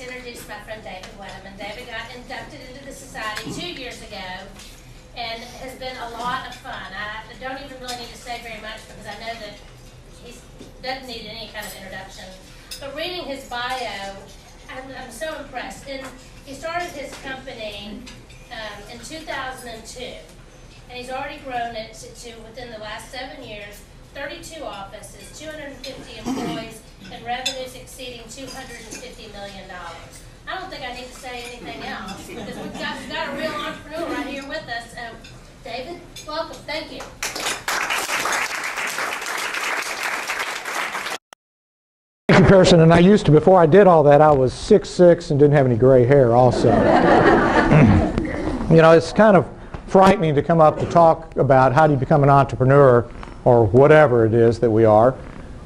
to introduce my friend David Wedaman. David got inducted into the society 2 years ago and has been a lot of fun. I don't even really need to say very much because I know that he doesn't need any kind of introduction. But reading his bio, I'm so impressed. He started his company in 2002, and he's already grown it to within the last 7 years, 32 offices, 250 employees, and revenues exceeding $250 million. I don't think I need to say anything else because we've got a real entrepreneur right here with us. David, welcome. Thank you. Thank you, Pearson. And I used to, before I did all that, I was 6'6" and didn't have any gray hair also. You know, it's kind of frightening to come up to talk about how do you become an entrepreneur or whatever it is that we are,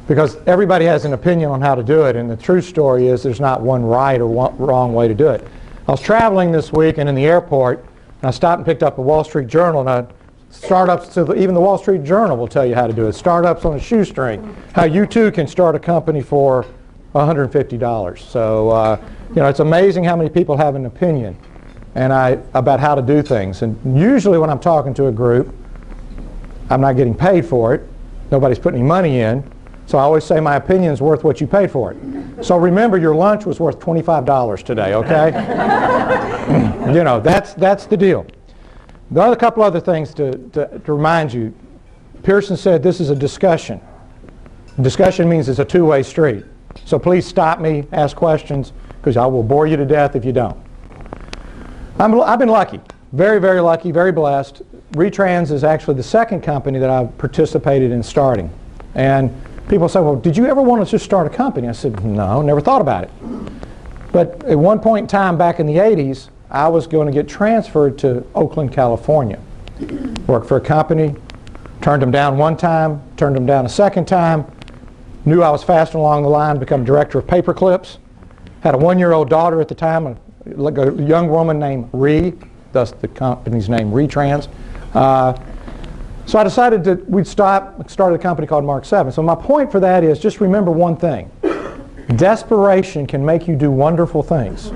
because everybody has an opinion on how to do it, and the true story is there's not one right or one wrong way to do it. I was traveling this week and in the airport, and I stopped and picked up a Wall Street Journal, and startups, even the Wall Street Journal will tell you how to do it. Startups on a shoestring, how you too can start a company for $150. So, you know, it's amazing how many people have an opinion about how to do things. And usually when I'm talking to a group, I'm not getting paid for it. Nobody's putting any money in. So I always say my opinion is worth what you paid for it. So remember, your lunch was worth $25 today, okay? You know, that's the deal. The other couple other things to remind you, Pearson said this is a discussion. Discussion means it's a two-way street. So please stop me, ask questions, because I will bore you to death if you don't. I've been lucky, very, very lucky, very blessed. ReTrans is actually the second company that I've participated in starting. And people say, well, did you ever want to just start a company? I said, no, never thought about it. But at one point in time back in the 80s, I was going to get transferred to Oakland, California. Worked for a company, turned them down one time, turned them down a second time, knew I was fast along the line to become director of paper clips. Had a 1-year-old daughter at the time, a young woman named Ree, thus the company's name ReTrans. So I decided that we'd started a company called Mark 7. So my point for that is just remember one thing. Desperation can make you do wonderful things.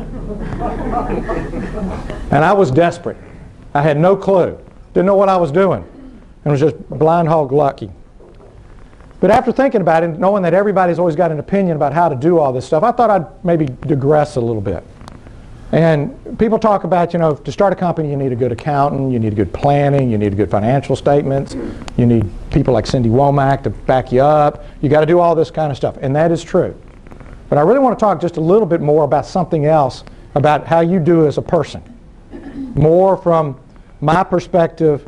And I was desperate. I had no clue. Didn't know what I was doing. And was just blind hog lucky. But after thinking about it, knowing that everybody's always got an opinion about how to do all this stuff, I thought I'd maybe digress a little bit. And people talk about, you know, to start a company you need a good accountant, you need good planning, you need good financial statements, you need people like Cindy Womack to back you up, you got to do all this kind of stuff, and that is true. But I really want to talk just a little bit more about something else, about how you do as a person. More from my perspective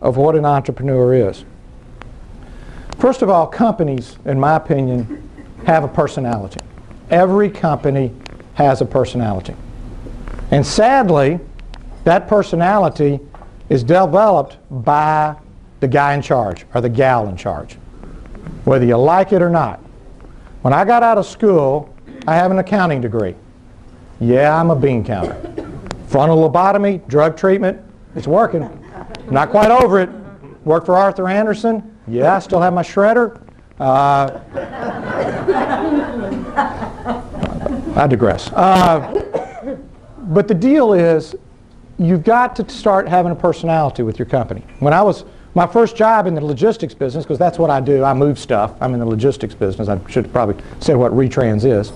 of what an entrepreneur is. First of all, companies, in my opinion, have a personality. Every company has a personality. And sadly, that personality is developed by the guy in charge or the gal in charge, whether you like it or not. When I got out of school, I have an accounting degree. Yeah, I'm a bean counter. Frontal lobotomy, drug treatment, it's working. Not quite over it. Worked for Arthur Anderson. Yeah, I still have my shredder. I digress. But the deal is, you've got to start having a personality with your company. When I was, my first job in the logistics business, because that's what I do, I move stuff, I'm in the logistics business, I should probably say what ReTrans is.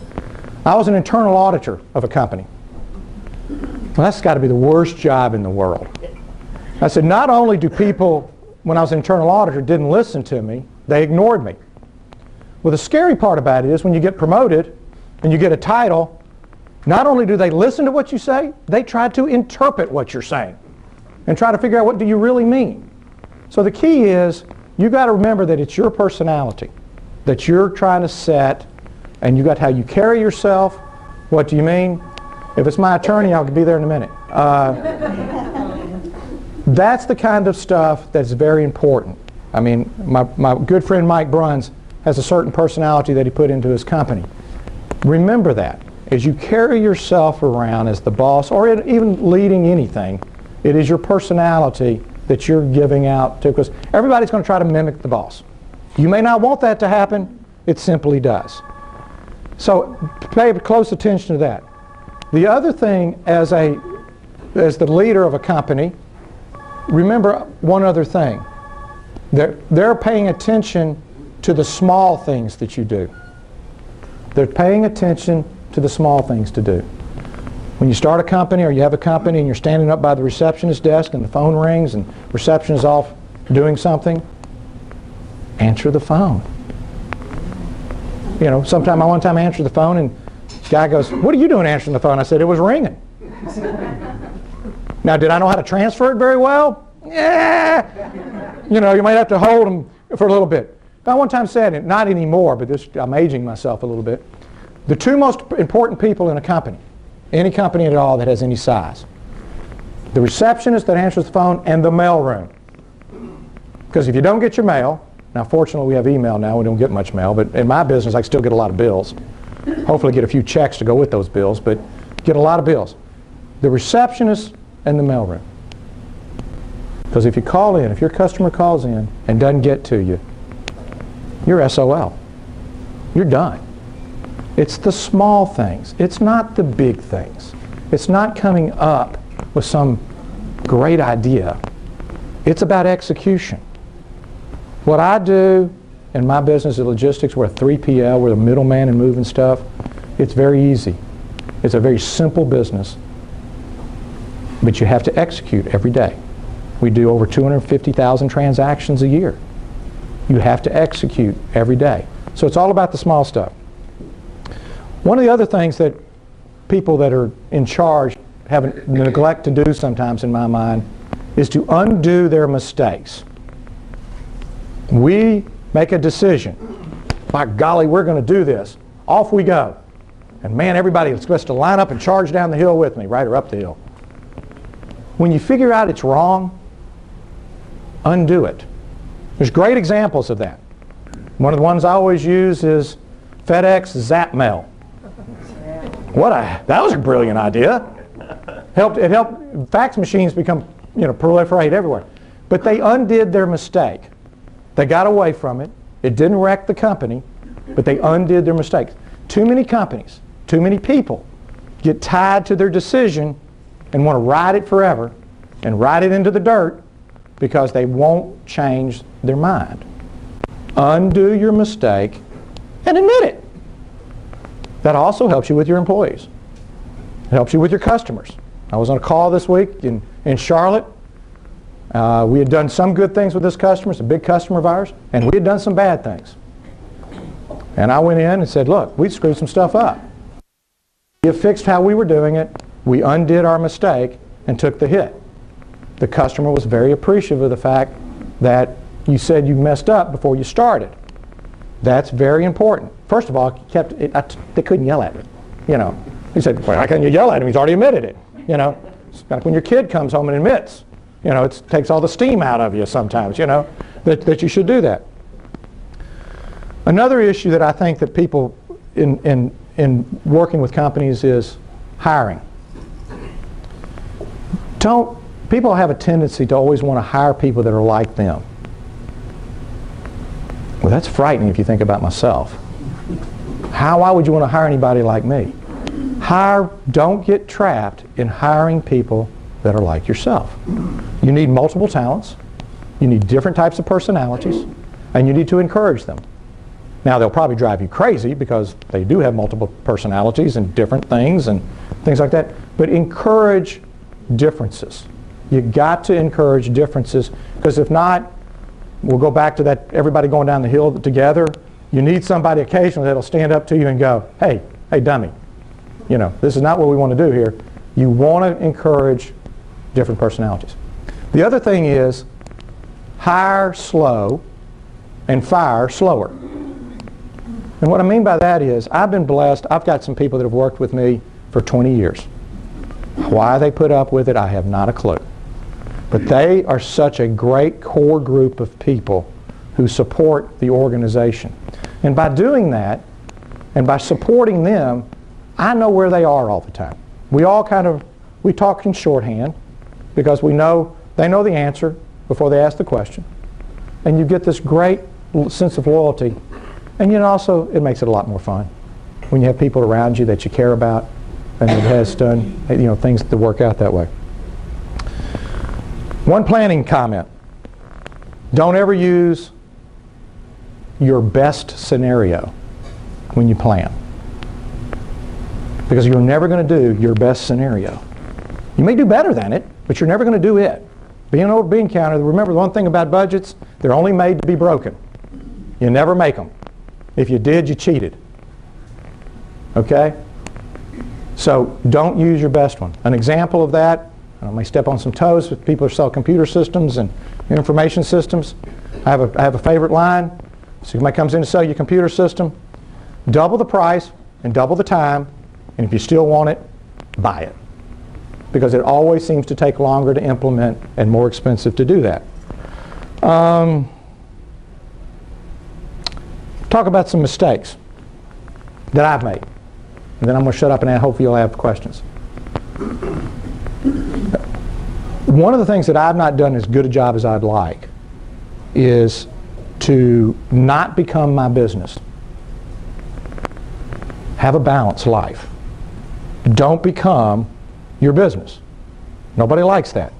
I was an internal auditor of a company. Well, that's got to be the worst job in the world. I said, not only do people, when I was an internal auditor, didn't listen to me, they ignored me. Well, the scary part about it is when you get promoted and you get a title, not only do they listen to what you say, they try to interpret what you're saying and try to figure out what do you really mean. So the key is you've got to remember that it's your personality that you're trying to set, and you got how you carry yourself. What do you mean? If it's my attorney, I'll be there in a minute. That's the kind of stuff that's very important. I mean, my good friend Mike Bruns has a certain personality that he put into his company. Remember that. As you carry yourself around as the boss, or even leading anything, it is your personality that you're giving out to, because everybody's going to try to mimic the boss. You may not want that to happen, it simply does. So pay close attention to that. The other thing, as the leader of a company, remember one other thing. They're paying attention to the small things that you do. They're paying attention to the small things to do. When you start a company or you have a company and you're standing up by the receptionist desk and the phone rings and reception is off doing something, answer the phone. You know, one time I answered the phone and the guy goes, "What are you doing answering the phone?" I said, "It was ringing." Now, did I know how to transfer it very well? Yeah. You know, you might have to hold them for a little bit. I one time said, not anymore, but I'm aging myself a little bit, the two most important people in a company, any company at all that has any size, the receptionist that answers the phone and the mailroom. Because if you don't get your mail, now fortunately we have email now, we don't get much mail, but in my business I still get a lot of bills. Hopefully get a few checks to go with those bills, but get a lot of bills. The receptionist and the mailroom. Because if you call in, if your customer calls in and doesn't get to you, you're SOL. You're done. It's the small things. It's not the big things. It's not coming up with some great idea. It's about execution. What I do in my business of logistics, we're a 3PL, we're the middleman in moving stuff. It's very easy. It's a very simple business. But you have to execute every day. We do over 250,000 transactions a year. You have to execute every day. So it's all about the small stuff. One of the other things that people that are in charge have a neglect to do sometimes, in my mind, is to undo their mistakes. We make a decision. By golly, we're going to do this. Off we go. And man, everybody is supposed to line up and charge down the hill with me, right, or up the hill. When you figure out it's wrong, undo it. There's great examples of that. One of the ones I always use is FedEx Zap Mail. That was a brilliant idea. It helped fax machines become, proliferate everywhere. But they undid their mistake. They got away from it. It didn't wreck the company, but they undid their mistakes. Too many companies, too many people get tied to their decision and want to ride it forever and ride it into the dirt because they won't change their mind. Undo your mistake and admit it. That also helps you with your employees. It helps you with your customers. I was on a call this week in Charlotte. We had done some good things with this customer, it's a big customer of ours, and we had done some bad things. And I went in and said, look, we screwed some stuff up. We have fixed how we were doing it. We undid our mistake and took the hit. The customer was very appreciative of the fact that you said you messed up before you started. That's very important. First of all, they couldn't yell at me. He said, well, how can you yell at him? He's already admitted it. It's like when your kid comes home and admits. It takes all the steam out of you sometimes, that you should do that. Another issue that I think that people in working with companies is hiring. People have a tendency to always want to hire people that are like them. Well, that's frightening if you think about myself. Why would you want to hire anybody like me? Don't get trapped in hiring people that are like yourself. You need multiple talents, you need different types of personalities, and you need to encourage them. Now, they'll probably drive you crazy because they do have multiple personalities and different things and things like that, but encourage differences. You've got to encourage differences, because if not, we'll go back to that everybody going down the hill together. You need somebody occasionally that'll stand up to you and go, hey dummy, this is not what we want to do here. You want to encourage different personalities. The other thing is hire slow and fire slower. And what I mean by that is I've been blessed. I've got some people that have worked with me for 20 years. Why they put up with it, I have not a clue. But they are such a great core group of people who support the organization. And by doing that, and by supporting them, I know where they are all the time. We talk in shorthand because they know the answer before they ask the question. And you get this great sense of loyalty. And also, it makes it a lot more fun when you have people around you that you care about and it has done, you know, things to work out that way. One planning comment. Don't ever use your best scenario when you plan, because you're never going to do your best scenario. You may do better than it, but you're never going to do it. Being an old bean counter, remember the one thing about budgets, they're only made to be broken. You never make them. If you did, you cheated. Okay? So don't use your best one. An example of that, I may step on some toes with people who sell computer systems and information systems. I have a favorite line. Somebody comes in to sell you a computer system, double the price and double the time, and if you still want it, buy it. Because it always seems to take longer to implement and more expensive to do that. Talk about some mistakes that I've made. And then I'm going to shut up and hopefully you'll have questions. One of the things that I've not done as good a job as I'd like is to not become my business. Have a balanced life. Don't become your business. Nobody likes that,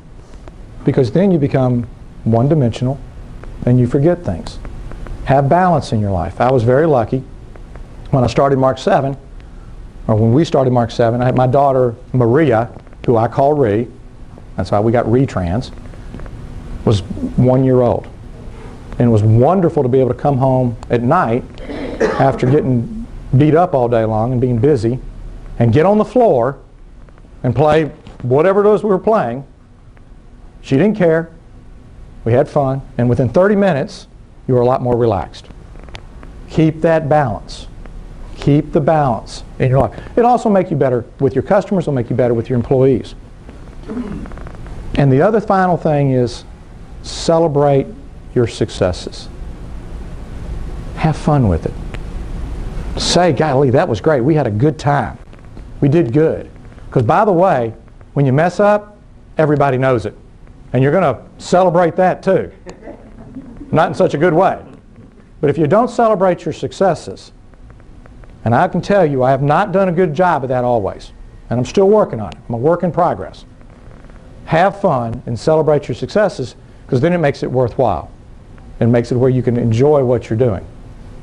because then you become one-dimensional and you forget things. Have balance in your life. I was very lucky when I started Mark 7, or when we started Mark 7, I had my daughter Maria, who I call Ree, that's why we got ReTrans, was 1 year old. And it was wonderful to be able to come home at night after getting beat up all day long and being busy and get on the floor and play whatever it was we were playing. She didn't care. We had fun. And within 30 minutes, you were a lot more relaxed. Keep that balance. Keep the balance in your life. It'll also make you better with your customers. It'll make you better with your employees. And the other final thing is celebrate your successes. Have fun with it. Say, golly, that was great. We had a good time. We did good. Because by the way, when you mess up, everybody knows it. And you're going to celebrate that too. Not in such a good way. But if you don't celebrate your successes, and I can tell you I have not done a good job of that always, and I'm still working on it. I'm a work in progress. Have fun and celebrate your successes, because then it makes it worthwhile. It makes it where you can enjoy what you're doing.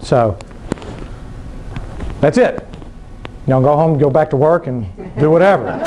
So that's it. You know, go home, go back to work, and do whatever.